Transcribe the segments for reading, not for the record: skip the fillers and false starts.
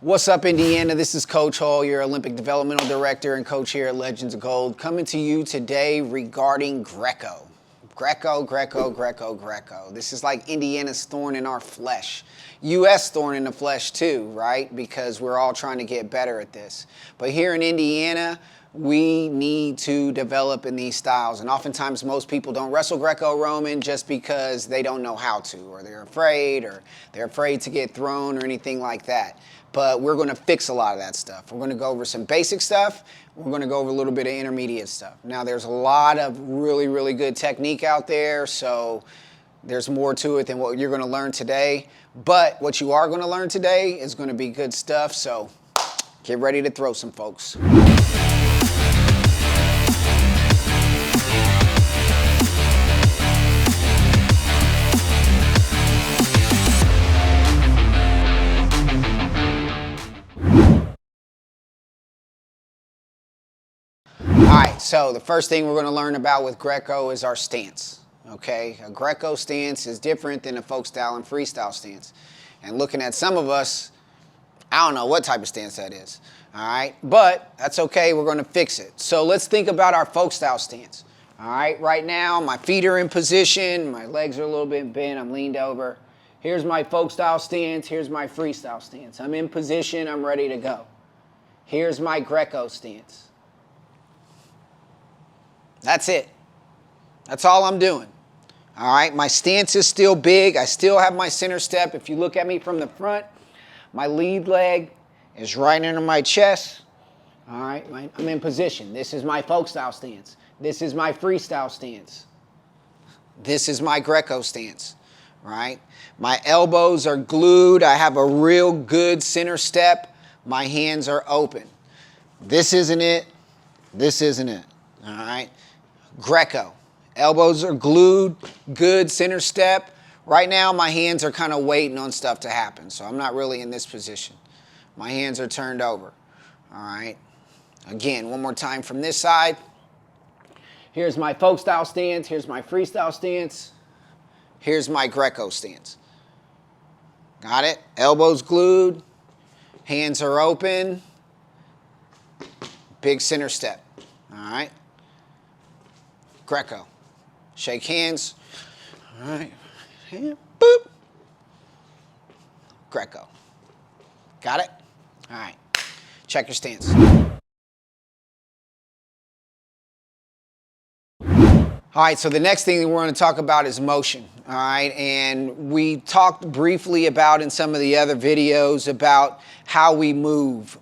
What's up, Indiana? This is Coach Hall, your Olympic Developmental Director and coach here at Legends of Gold, coming to you today regarding Greco. Greco. This is like Indiana's thorn in our flesh. U.S. thorn in the flesh too, right? Because we're all trying to get better at this. But here in Indiana, we need to develop in these styles. And oftentimes most people don't wrestle Greco-Roman just because they don't know how to, or they're afraid to get thrown or anything like that. But we're going to fix a lot of that stuff. We're going to go over some basic stuff. We're going to go over a little bit of intermediate stuff. Now, there's a lot of really good technique out there, so there's more to it than what you're going to learn today. But what you are going to learn today is going to be good stuff, so get ready to throw some, folks. Alright, so the first thing we're going to learn about with Greco is our stance. Okay, a Greco stance is different than a folk style and freestyle stance. And looking at some of us, I don't know what type of stance that is. Alright, but that's okay, we're going to fix it. So let's think about our folk style stance. Alright, right now my feet are in position, my legs are a little bit bent, I'm leaned over. Here's my folk style stance, here's my freestyle stance. I'm in position, I'm ready to go. Here's my Greco stance. That's it. That's all I'm doing. All right, my stance is still big. I still have my center step. If you look at me from the front, my lead leg is right under my chest. All right, I'm in position. This is my folk style stance. This is my freestyle stance. This is my Greco stance, right? My elbows are glued. I have a real good center step. My hands are open. This isn't it. This isn't it. All right. Greco. Elbows are glued, good center step. Right now, my hands are kind of waiting on stuff to happen, so I'm not really in this position. My hands are turned over. All right. Again, one more time from this side. Here's my folk style stance. Here's my freestyle stance. Here's my Greco stance. Got it? Elbows glued. Hands are open. Big center step. All right. Greco. Shake hands. All right. And boop. Greco. Got it? All right. Check your stance. All right, so the next thing we're going to talk about is motion. All right, and we talked briefly about in some of the other videos about how we move.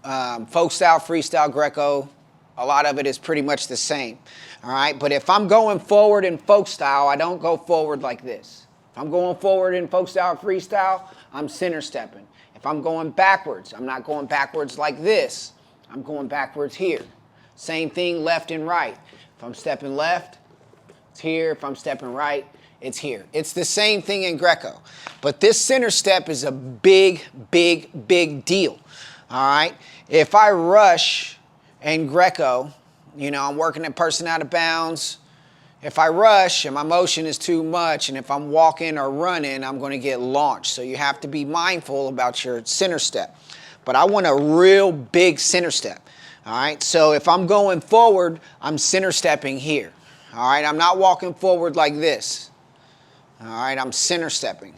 Folk style, freestyle, Greco, a lot of it is pretty much the same. All right, but if I'm going forward in folk style, I don't go forward like this. If I'm going forward in folk style, freestyle, I'm center stepping. If I'm going backwards, I'm not going backwards like this. I'm going backwards here. Same thing left and right. If I'm stepping left, it's here. If I'm stepping right, it's here. It's the same thing in Greco. But this center step is a big deal. All right, if I rush in Greco, you know, I'm working a person out of bounds. If I rush and my motion is too much, and if I'm walking or running, I'm going to get launched. So you have to be mindful about your center step. But I want a real big center step. All right, so if I'm going forward, I'm center stepping here. All right, I'm not walking forward like this. All right, I'm center stepping.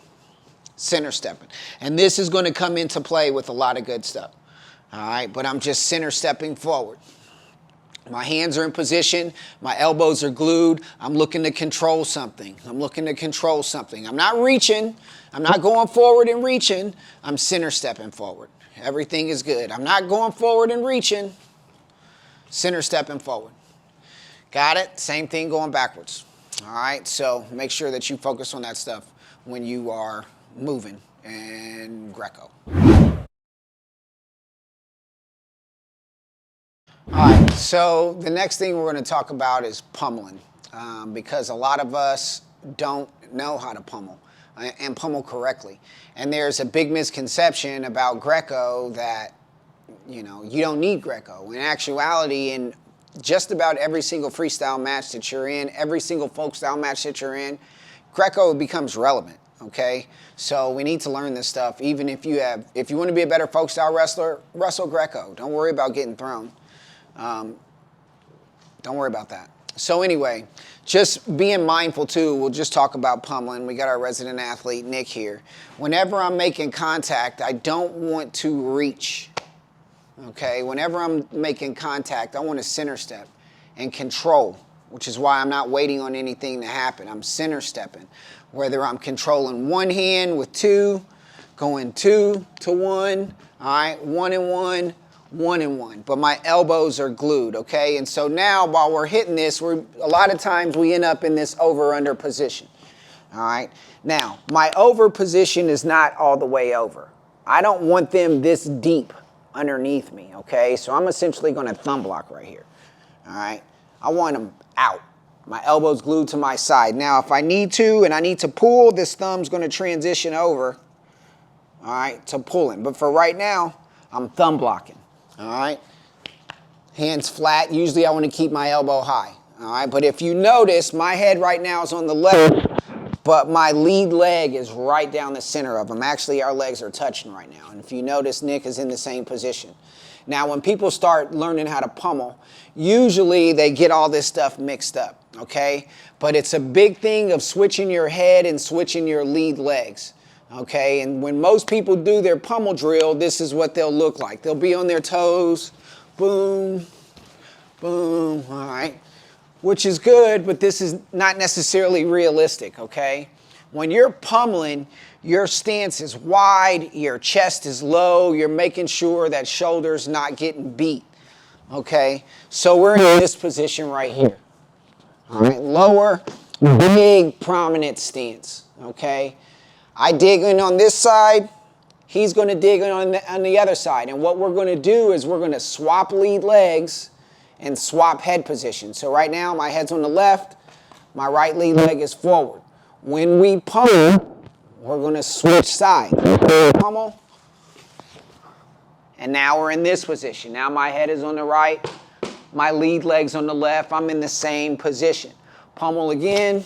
And this is going to come into play with a lot of good stuff. All right, but I'm just center stepping forward. My hands are in position. My elbows are glued. I'm looking to control something. I'm not reaching. I'm not going forward and reaching. I'm center stepping forward. Everything is good. I'm not going forward and reaching. Center stepping forward. Got it? Same thing going backwards. All right, so make sure that you focus on that stuff when you are moving in Greco. All right, so the next thing we're going to talk about is pummeling, because a lot of us don't know how to pummel and pummel correctly. And there's a big misconception about Greco that, you know, you don't need Greco. In actuality, in just about every single freestyle match that you're in, every single folk style match that you're in, Greco becomes relevant. okay? So we need to learn this stuff. Even if you want to be a better folk style wrestler, wrestle Greco. Don't worry about getting thrown. Don't worry about that. So anyway, just being mindful too, we'll just talk about pummeling. We got our resident athlete, Nick, here. Whenever I'm making contact, I don't want to reach, okay? Whenever I'm making contact, I want to center step and control, which is why I'm not waiting on anything to happen. I'm center stepping. Whether I'm controlling one hand with two, going 2 to 1, all right, 1 and 1, 1 and 1. But my elbows are glued, okay? And so now while we're hitting this, a lot of times we end up in this over-under position, all right? Now, my over position is not all the way over. I don't want them this deep underneath me, okay? So I'm essentially going to thumb block right here, all right? I want them out. My elbow's glued to my side. Now, if I need to and I need to pull, this thumb's going to transition over, all right, to pulling. But for right now, I'm thumb blocking, all right? Hands flat. Usually I want to keep my elbow high, all right? But if you notice, my head right now is on the left, but my lead leg is right down the center of them. Actually, our legs are touching right now. And if you notice, Nick is in the same position. Now, when people start learning how to pummel, usually they get all this stuff mixed up, okay? But it's a big thing of switching your head and switching your lead legs, okay? And when most people do their pummel drill, this is what they'll look like. They'll be on their toes, boom, boom, all right? Which is good, but this is not necessarily realistic, okay? When you're pummeling, your stance is wide, your chest is low, you're making sure that shoulder's not getting beat, okay? So we're in this position right here, all right? Lower, big, prominent stance, okay? I dig in on this side, he's going to dig in on the other side, and what we're going to do is we're going to swap lead legs and swap head position. So right now, my head's on the left, my right lead leg is forward. When we pummel, we're going to switch sides. Pummel. And now we're in this position. Now my head is on the right, my lead leg's on the left. I'm in the same position. Pummel again.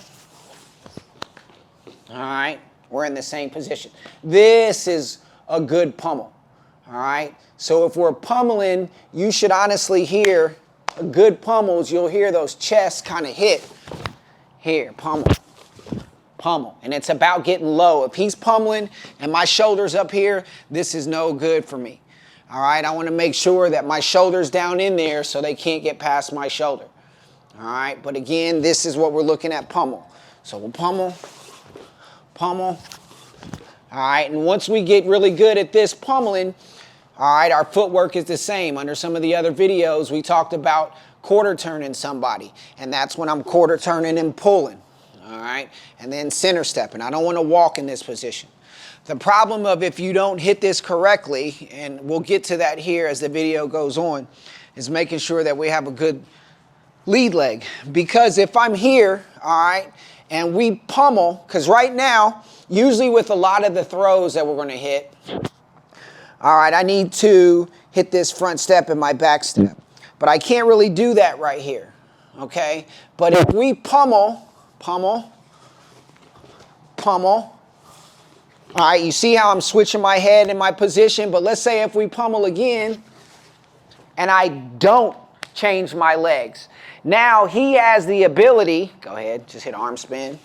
All right, we're in the same position. This is a good pummel. All right, so if we're pummeling, you should honestly hear good pummels. You'll hear those chests kind of hit. Here, pummel. Pummel, and it's about getting low. If he's pummeling and my shoulder's up here, this is no good for me. All right, I want to make sure that my shoulder's down in there so they can't get past my shoulder. All right, but again, this is what we're looking at, pummel. So we'll pummel, pummel. All right, and once we get really good at this pummeling, all right, our footwork is the same. Under some of the other videos, we talked about quarter turning somebody, and that's when I'm quarter turning and pulling. All right, and then center stepping. I don't want to walk in this position. The problem of if you don't hit this correctly, and we'll get to that here as the video goes on, is making sure that we have a good lead leg. Because if I'm here, all right, and we pummel, because right now, usually with a lot of the throws that we're going to hit, all right, I need to hit this front step and my back step. But I can't really do that right here, okay? But if we pummel, pummel, pummel. All right, you see how I'm switching my head and my position, but let's say if we pummel again and I don't change my legs. Now he has the ability, go ahead, just hit arm spin,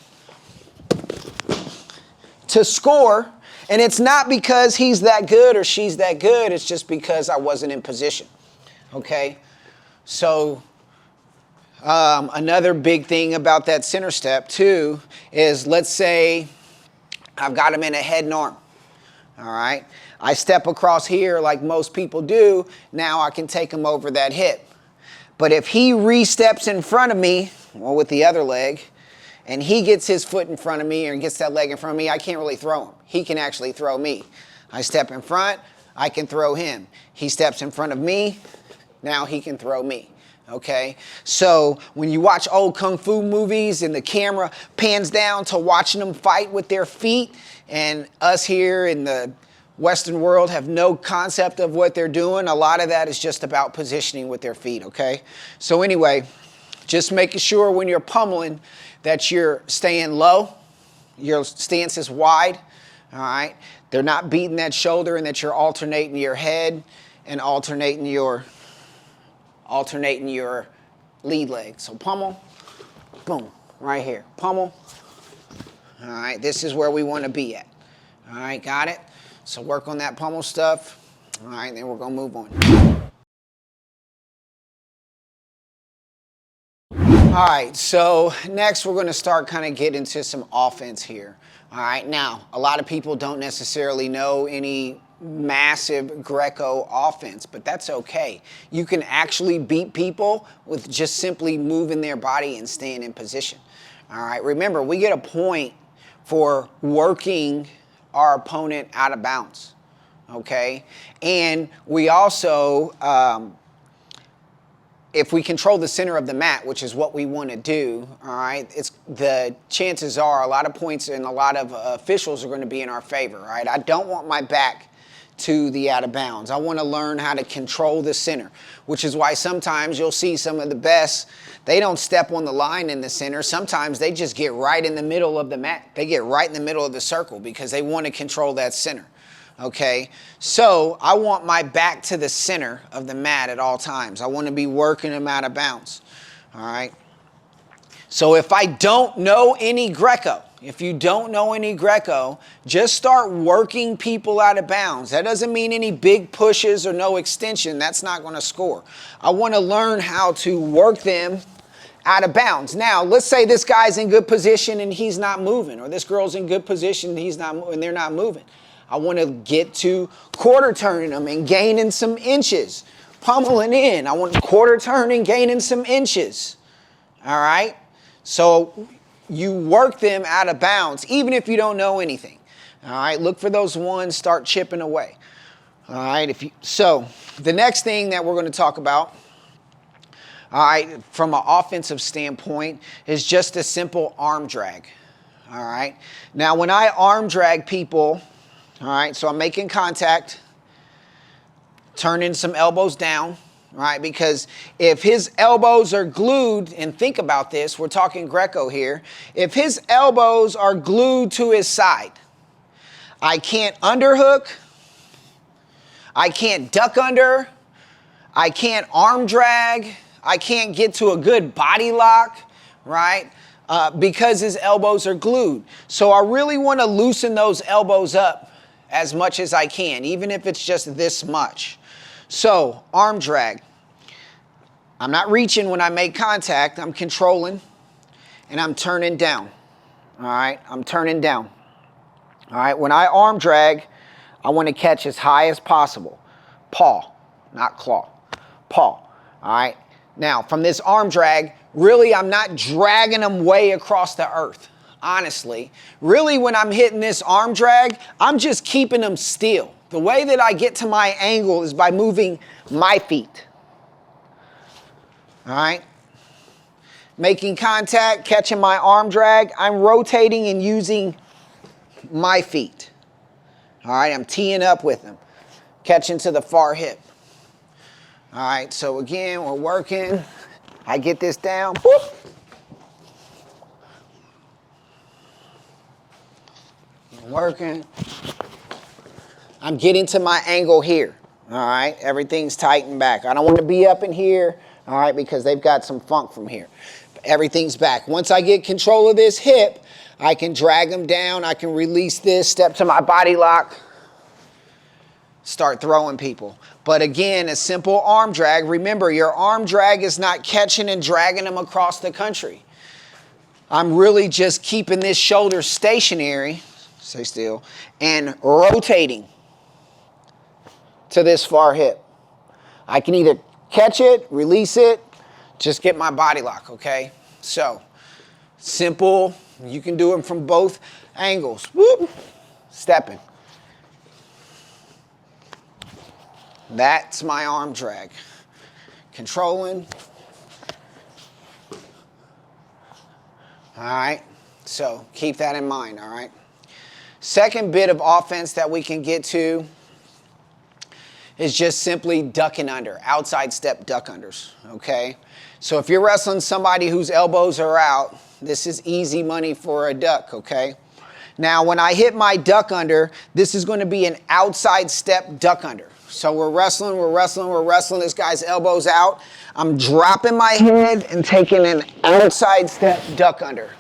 to score, and it's not because he's that good or she's that good, it's just because I wasn't in position, okay? So another big thing about that center step too is, let's say I've got him in a head and arm, all right? I step across here like most people do, now I can take him over that hip. But if he re-steps in front of me, well, with the other leg, and he gets his foot in front of me or gets that leg in front of me, I can't really throw him. He can actually throw me. I step in front, I can throw him. He steps in front of me, now he can throw me. Okay, so when you watch old kung fu movies and the camera pans down to watching them fight with their feet, and us here in the Western world have no concept of what they're doing, a lot of that is just about positioning with their feet, okay? So anyway, just making sure when you're pummeling that you're staying low, your stance is wide, all right? They're not beating that shoulder, and that you're alternating your head and alternating your lead leg. So pummel, boom, right here. Pummel. All right, this is where we want to be at. All right, got it? So work on that pummel stuff. All right, then we're going to move on. All right, so next we're going to start kind of getting into some offense here. All right, now, a lot of people don't necessarily know any massive Greco offense, but that's okay. You can actually beat people with just simply moving their body and staying in position. All right, remember, we get a point for working our opponent out of bounds, okay? And we also, if we control the center of the mat, which is what we want to do, all right, the chances are a lot of points and a lot of officials are going to be in our favor, all right? I don't want my back to the out of bounds. I want to learn how to control the center, which is why sometimes you'll see some of the best, they don't step on the line in the center. Sometimes they just get right in the middle of the mat. They get right in the middle of the circle because they want to control that center. Okay, so I want my back to the center of the mat at all times. I want to be working them out of bounds. All right. So if I don't know any Greco, if you don't know any Greco, just start working people out of bounds. That doesn't mean any big pushes or no extension. That's not going to score. I want to learn how to work them out of bounds. Now, let's say this guy's in good position and he's not moving, or this girl's in good position and they're not moving. I want to get to quarter turning them and gaining some inches. Pummeling in. I want to quarter turn and gaining some inches. All right? So you work them out of bounds, even if you don't know anything. All right? Look for those ones, start chipping away. All right? So the next thing that we're going to talk about, all right, from an offensive standpoint, is just a simple arm drag. All right? Now, when I arm drag people, all right, so I'm making contact, turning some elbows down, right? Because if his elbows are glued, and think about this, we're talking Greco here. If his elbows are glued to his side, I can't underhook, I can't duck under, I can't arm drag, I can't get to a good body lock, right? Because his elbows are glued. So I really want to loosen those elbows up as much as I can, even if it's just this much. So, arm drag. I'm not reaching when I make contact. I'm controlling, and I'm turning down. All right? I'm turning down. All right? When I arm drag, I want to catch as high as possible. Paw, not claw. Paw. All right? Now, from this arm drag, really, I'm not dragging them way across the earth. Honestly, really when I'm hitting this arm drag, I'm just keeping them still. The way that I get to my angle is by moving my feet. All right? Making contact, catching my arm drag, I'm rotating and using my feet. All right, I'm teeing up with them, catching to the far hip. All right, so again, we're working. I get this down, whoop. Working. I'm getting to my angle here. All right, everything's tightened back. I don't want to be up in here, all right, because they've got some funk from here. But everything's back. Once I get control of this hip, I can drag them down. I can release this, step to my body lock, start throwing people. But again, a simple arm drag. Remember, your arm drag is not catching and dragging them across the country. I'm really just keeping this shoulder stationary, stay still, and rotating to this far hip. I can either catch it, release it, just get my body lock, okay? So, simple. You can do them from both angles. Whoop, stepping. That's my arm drag. Controlling. All right, so keep that in mind, all right? Second bit of offense that we can get to is just simply ducking under, outside step duck unders, okay? So if you're wrestling somebody whose elbows are out, this is easy money for a duck, okay? Now, when I hit my duck under, this is going to be an outside step duck under. So we're wrestling, we're wrestling, we're wrestling. This guy's elbows out. I'm dropping my head and taking an outside step duck under.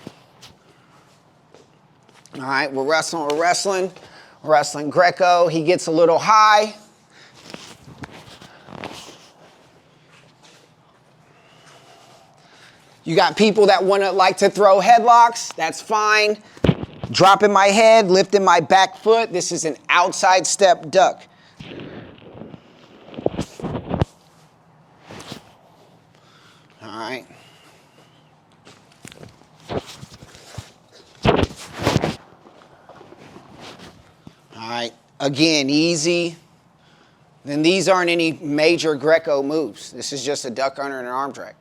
All right, we're wrestling, we're wrestling. Wrestling Greco. He gets a little high. You got people that like to throw headlocks. That's fine. Dropping my head, lifting my back foot. This is an outside step duck. All right. All right. Again, easy. Then these aren't any major Greco moves. This is just a duck under and an arm drag.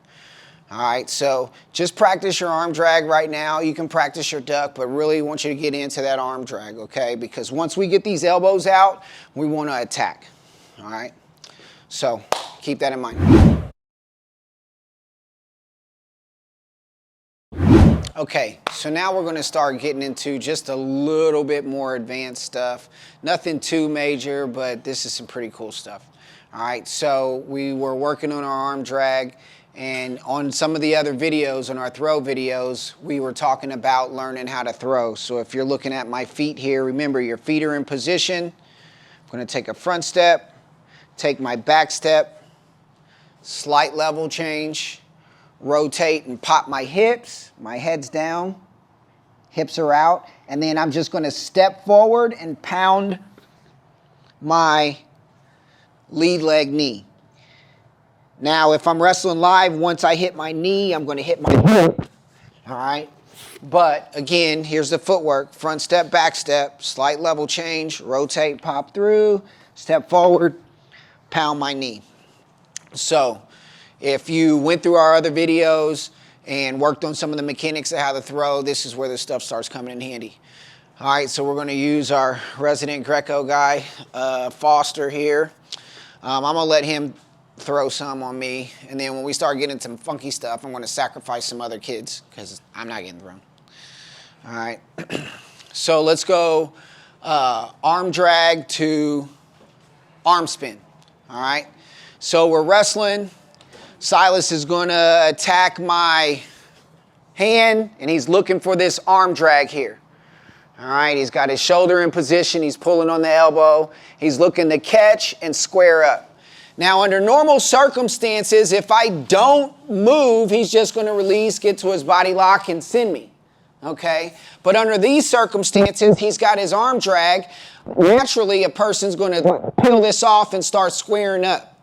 All right, so just practice your arm drag right now. You can practice your duck, but really want you to get into that arm drag, okay? Because once we get these elbows out, we want to attack. All right, so keep that in mind. Okay, so now we're going to start getting into just a little bit more advanced stuff. Nothing too major, but this is some pretty cool stuff. All right, so we were working on our arm drag, and on some of the other videos, on our throw videos, we were talking about learning how to throw. So if you're looking at my feet here, remember your feet are in position. I'm going to take a front step, take my back step, slight level change, rotate and pop my hips, my head's down, hips are out, and then I'm just going to step forward and pound my lead leg knee. Now, if I'm wrestling live, once I hit my knee, I'm going to hit my hip. All right? But again, here's the footwork. Front step, back step, slight level change, rotate, pop through, step forward, pound my knee. So if you went through our other videos and worked on some of the mechanics of how to throw, this is where this stuff starts coming in handy. All right, so we're going to use our resident Greco guy, Foster here. I'm going to let him throw some on me, and then when we start getting some funky stuff, I'm going to sacrifice some other kids because I'm not getting thrown. All right, so let's go arm drag to arm spin. All right, so we're wrestling. Silas is going to attack my hand, and he's looking for this arm drag here. All right, he's got his shoulder in position. He's pulling on the elbow. He's looking to catch and square up. Now, under normal circumstances, if I don't move, he's just going to release, get to his body lock, and send me. Okay? But under these circumstances, he's got his arm drag. Naturally, a person's going to peel this off and start squaring up.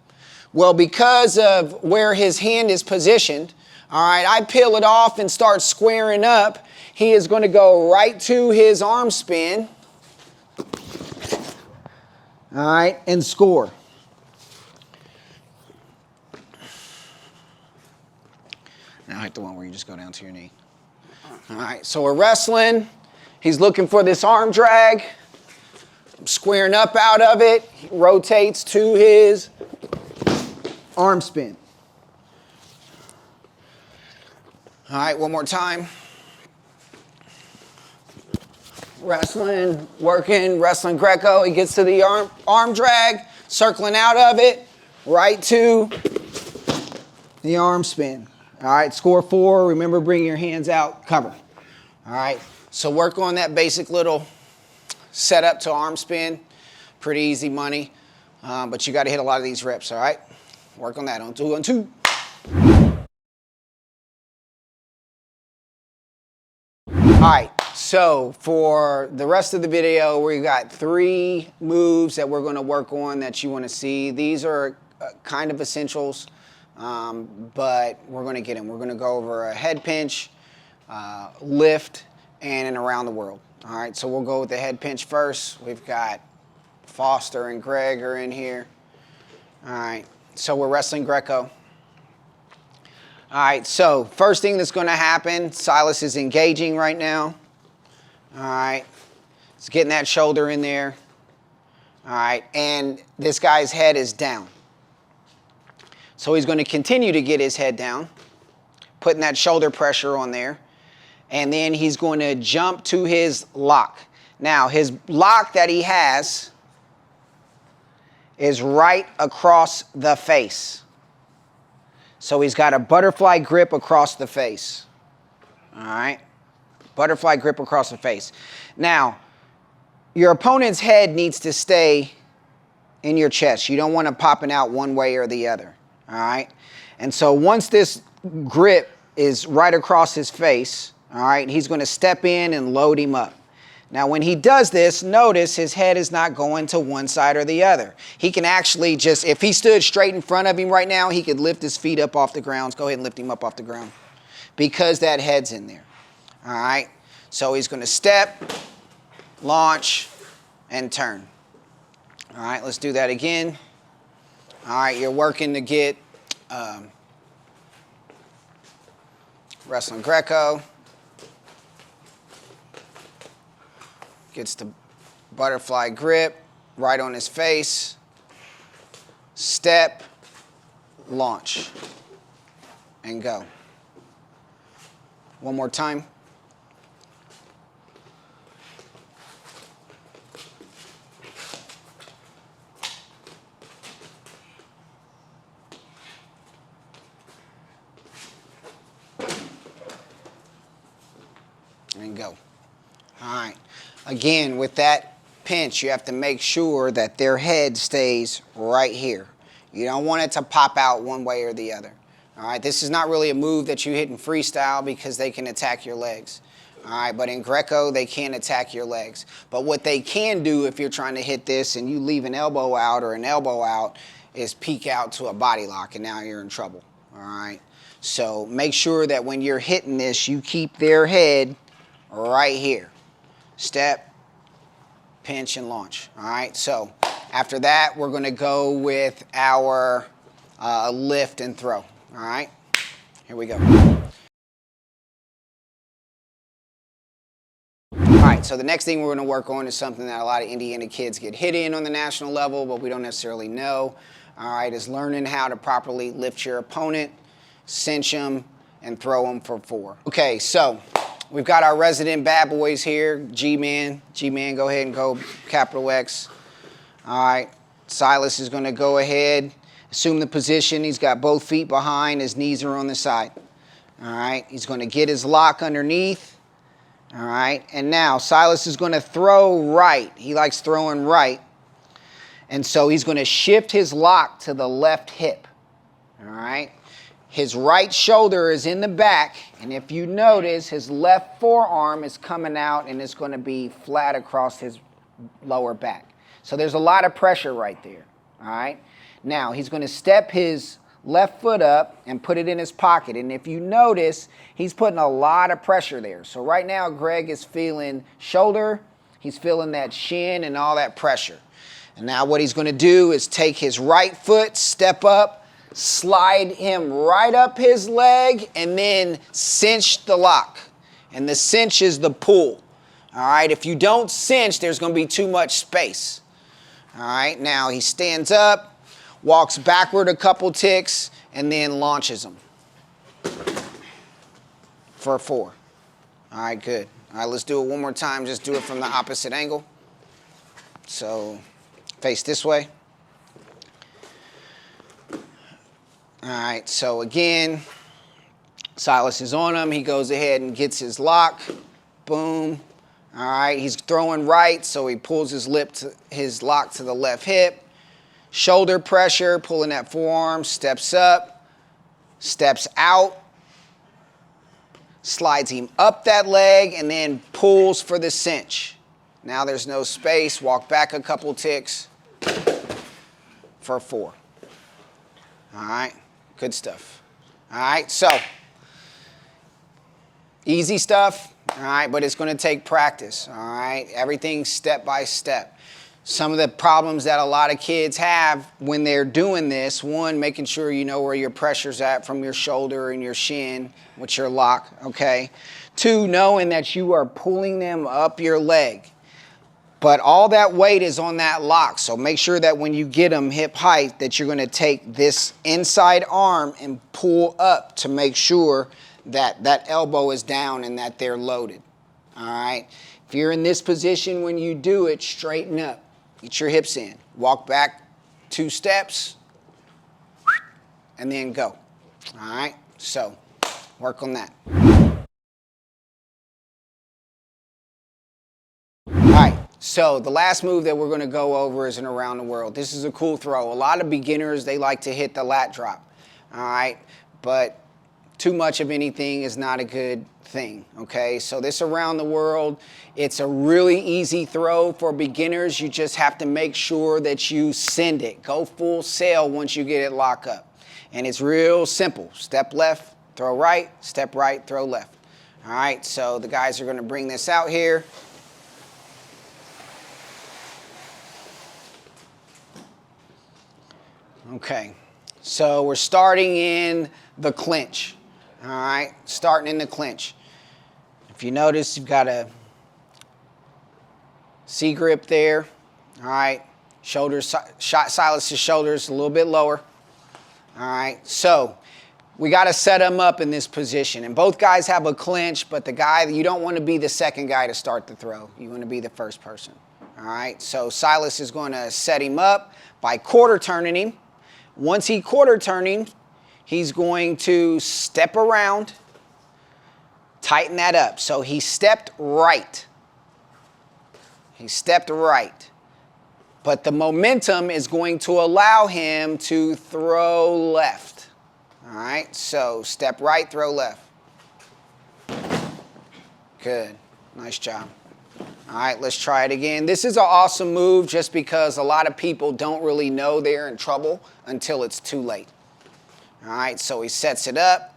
Well, because of where his hand is positioned, all right, I peel it off and start squaring up. He is going to go right to his arm spin, all right, and score. Now hit the one where you just go down to your knee. All right, so we're wrestling. He's looking for this arm drag. I'm squaring up out of it. He rotates to his arm spin. All right, one more time. Wrestling, working, wrestling Greco. He gets to the arm drag, circling out of it, right to the arm spin. All right, score 4. Remember, bring your hands out, cover. All right, so work on that basic little setup to arm spin. Pretty easy money, but you got to hit a lot of these reps, all right? Work on that on 2 on 2. All right, so for the rest of the video, we got 3 moves that we're going to work on that you want to see. These are kind of essentials. But we're going to get them. We're going to go over a head pinch, lift, and an around the world. All right, so we'll go with the head pinch first. We've got Foster and Greg are in here. All right, so we're wrestling Greco. All right, so first thing that's going to happen, Silas is engaging right now. All right, he's getting that shoulder in there. All right, and this guy's head is down. So he's going to continue to get his head down, putting that shoulder pressure on there. and then he's going to jump to his lock. Now, his lock that he has is right across the face. So he's got a butterfly grip across the face. All right? Butterfly grip across the face. Now, your opponent's head needs to stay in your chest. You don't want to pop it out one way or the other. All right? And so once this grip is right across his face, all right, he's going to step in and load him up. Now, when he does this, notice his head is not going to one side or the other. He can actually just, if he stood straight in front of him right now, he could lift his feet up off the ground. Go ahead and lift him up off the ground because that head's in there. All right? So he's going to step, launch, and turn. All right, let's do that again. All right, you're working to get wrestling Greco. Gets the butterfly grip right on his face. Step, launch, and go. One more time. And go. All right. Again, with that pinch, you have to make sure that their head stays right here. You don't want it to pop out one way or the other. All right. This is not really a move that you hit in freestyle because they can attack your legs. All right. But in Greco, they can't attack your legs. But what they can do if you're trying to hit this and you leave an elbow out or an elbow out is peek out to a body lock, and now you're in trouble. All right. So make sure that when you're hitting this, you keep their head right here. Step, pinch, and launch. All right, so after that, we're going to go with our lift and throw. All right, here we go. All right, so the next thing we're going to work on is something that a lot of Indiana kids get hit in on the national level, but we don't necessarily know. All right, is learning how to properly lift your opponent, cinch them, and throw them for 4. Okay, so we've got our resident bad boys here, G-Man. G-Man, go ahead and go capital X. All right. Silas is going to go ahead, assume the position. He's got both feet behind. His knees are on the side. All right. He's going to get his lock underneath. All right. And now Silas is going to throw right. He likes throwing right. And so he's going to shift his lock to the left hip. All right. His right shoulder is in the back, and if you notice, his left forearm is coming out and it's going to be flat across his lower back. So there's a lot of pressure right there, all right? Now, he's going to step his left foot up and put it in his pocket, and if you notice, he's putting a lot of pressure there. So right now, Greg is feeling shoulder, he's feeling that shin and all that pressure. And now what he's going to do is take his right foot, step up, slide him right up his leg, and then cinch the lock. And the cinch is the pull. All right, if you don't cinch, there's going to be too much space. All right, now he stands up, walks backward a couple ticks, and then launches them for 4. All right, good. All right, let's do it one more time. Just do it from the opposite angle. So face this way. All right, so again, Silas is on him. He goes ahead and gets his lock. Boom. All right, he's throwing right, so he pulls his lock to the left hip. Shoulder pressure, pulling that forearm, steps up, steps out, slides him up that leg, and then pulls for the cinch. Now there's no space. Walk back a couple ticks for 4. All right. Good stuff. All right, so easy stuff, all right, but it's going to take practice, all right? Everything step by step. Some of the problems that a lot of kids have when they're doing this, one, making sure you know where your pressure's at from your shoulder and your shin with your lock, okay? 2, knowing that you are pulling them up your leg. But all that weight is on that lock, so make sure that when you get them hip height that you're going to take this inside arm and pull up to make sure that elbow is down and that they're loaded. All right. If you're in this position when you do it, straighten up. Get your hips in. Walk back 2 steps and then go. All right. So work on that. All right. So the last move that we're going to go over is an around the world. This is a cool throw. A lot of beginners, they like to hit the lat drop. All right. But too much of anything is not a good thing, okay? So this around the world, it's a really easy throw for beginners. You just have to make sure that you send it. Go full sail once you get it locked up. And it's real simple. Step left, throw right, step right, throw left. All right, so the guys are gonna bring this out here. Okay, so we're starting in the clinch. All right, starting in the clinch. If you notice, you've got a C grip there. All right, shoulders, Silas's shoulders a little bit lower. All right, so we got to set them up in this position. And both guys have a clinch, but the guy, you don't want to be the second guy to start the throw. You want to be the first person. All right, so Silas is going to set him up by quarter turning him. Once he quarter turning, he's going to step around, tighten that up. So he stepped right. He stepped right. But the momentum is going to allow him to throw left. All right, so step right, throw left. Good, nice job. All right, let's try it again. This is an awesome move just because a lot of people don't really know they're in trouble until it's too late. All right, so he sets it up.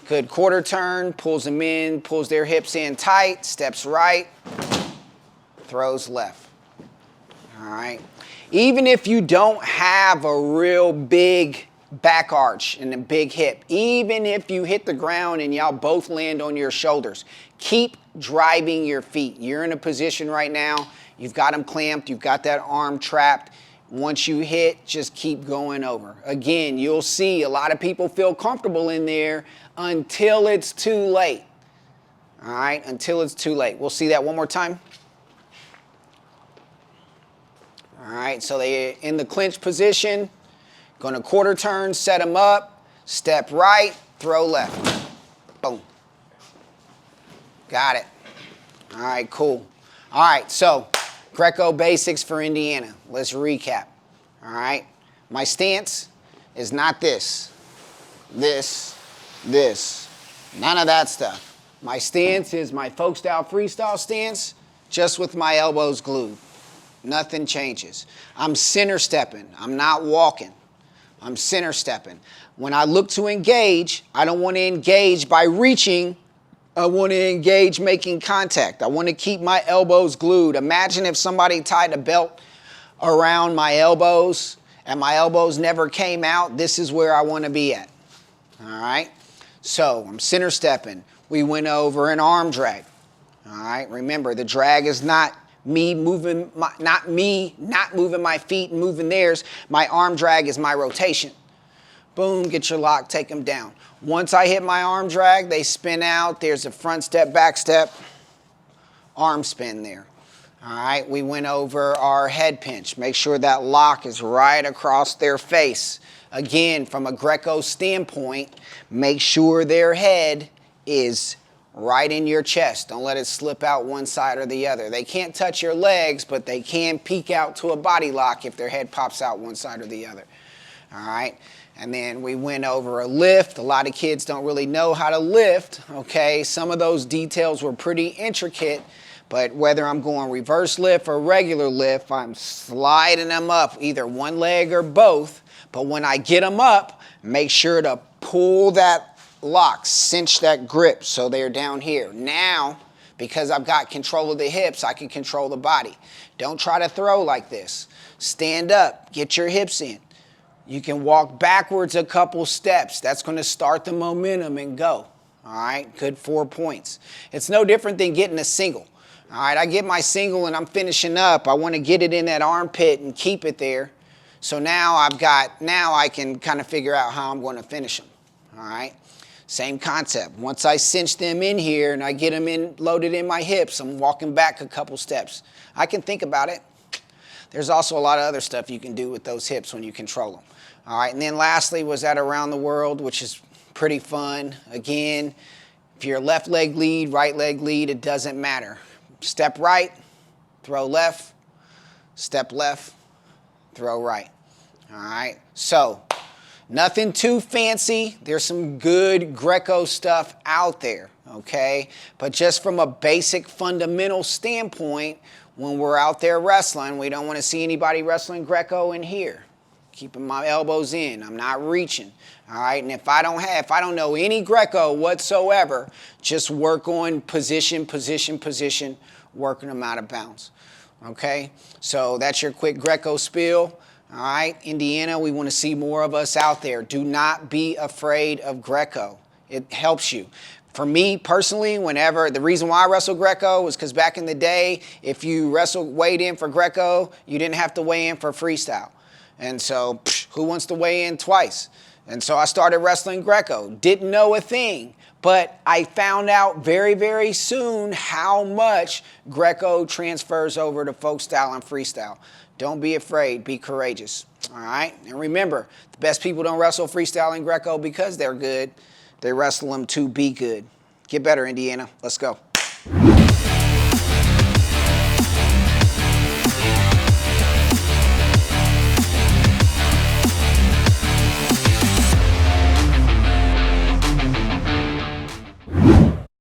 Good quarter turn, pulls them in, pulls their hips in tight, steps right, throws left. All right. Even if you don't have a real big back arch and a big hip, even if you hit the ground and y'all both land on your shoulders, keep driving your feet. You're in a position right now, you've got them clamped, you've got that arm trapped. Once you hit, just keep going over. Again, you'll see a lot of people feel comfortable in there until it's too late. All right, until it's too late. We'll see that one more time. All right, so they're in the clinch position. Going to quarter turn, set them up, step right, throw left. Boom. Got it. All right, cool. All right, so Greco basics for Indiana. Let's recap. All right, my stance is not this, none of that stuff. My stance is my folk style freestyle stance, just with my elbows glued. Nothing changes. I'm center stepping. I'm not walking. I'm center stepping. When I look to engage, I don't want to engage by reaching. I want to engage making contact. I want to keep my elbows glued. Imagine if somebody tied a belt around my elbows and my elbows never came out. This is where I want to be at. All right? So I'm center stepping. We went over an arm drag. All right? Remember, the drag is not me moving, not moving my feet and moving theirs. My arm drag is my rotation. Boom, get your lock, take them down. Once I hit my arm drag, they spin out. There's a front step, back step, arm spin there. All right, we went over our head pinch. Make sure that lock is right across their face. Again, from a Greco standpoint, make sure their head is right in your chest. Don't let it slip out one side or the other. They can't touch your legs, but they can peek out to a body lock if their head pops out one side or the other. All right. And then we went over a lift. A lot of kids don't really know how to lift, okay? Some of those details were pretty intricate, but whether I'm going reverse lift or regular lift, I'm sliding them up, either one leg or both. But when I get them up, make sure to pull that lock, cinch that grip so they're down here. Now, because I've got control of the hips, I can control the body. Don't try to throw like this. Stand up, get your hips in. You can walk backwards a couple steps. That's going to start the momentum and go. All right, good 4 points. It's no different than getting a single. All right, I get my single and I'm finishing up. I want to get it in that armpit and keep it there. So now I can kind of figure out how I'm going to finish them. All right, Same concept. Once I cinch them in here and I get them in loaded in my hips, I'm walking back a couple steps. I can think about it. There's also a lot of other stuff you can do with those hips when you control them. All right, and then lastly was that around the world, which is pretty fun. Again, if you're left leg lead, right leg lead, it doesn't matter. Step right, throw left, step left, throw right. All right, so nothing too fancy. There's some good Greco stuff out there, okay? But just from a basic fundamental standpoint, when we're out there wrestling, we don't want to see anybody wrestling Greco in here. Keeping my elbows in, I'm not reaching. All right, and if I don't know any Greco whatsoever, just work on position, working them out of bounds. Okay, so that's your quick Greco spiel. All right, Indiana, we want to see more of us out there. Do not be afraid of Greco. It helps you. For me personally, the reason why I wrestle Greco was because back in the day, if you weighed in for Greco, you didn't have to weigh in for freestyle. And so, who wants to weigh in twice? And so I started wrestling Greco. Didn't know a thing, but I found out very, very soon how much Greco transfers over to folk style and freestyle. Don't be afraid, be courageous. All right? And remember, the best people don't wrestle freestyle and Greco because they're good. They wrestle them to be good. Get better, Indiana. Let's go.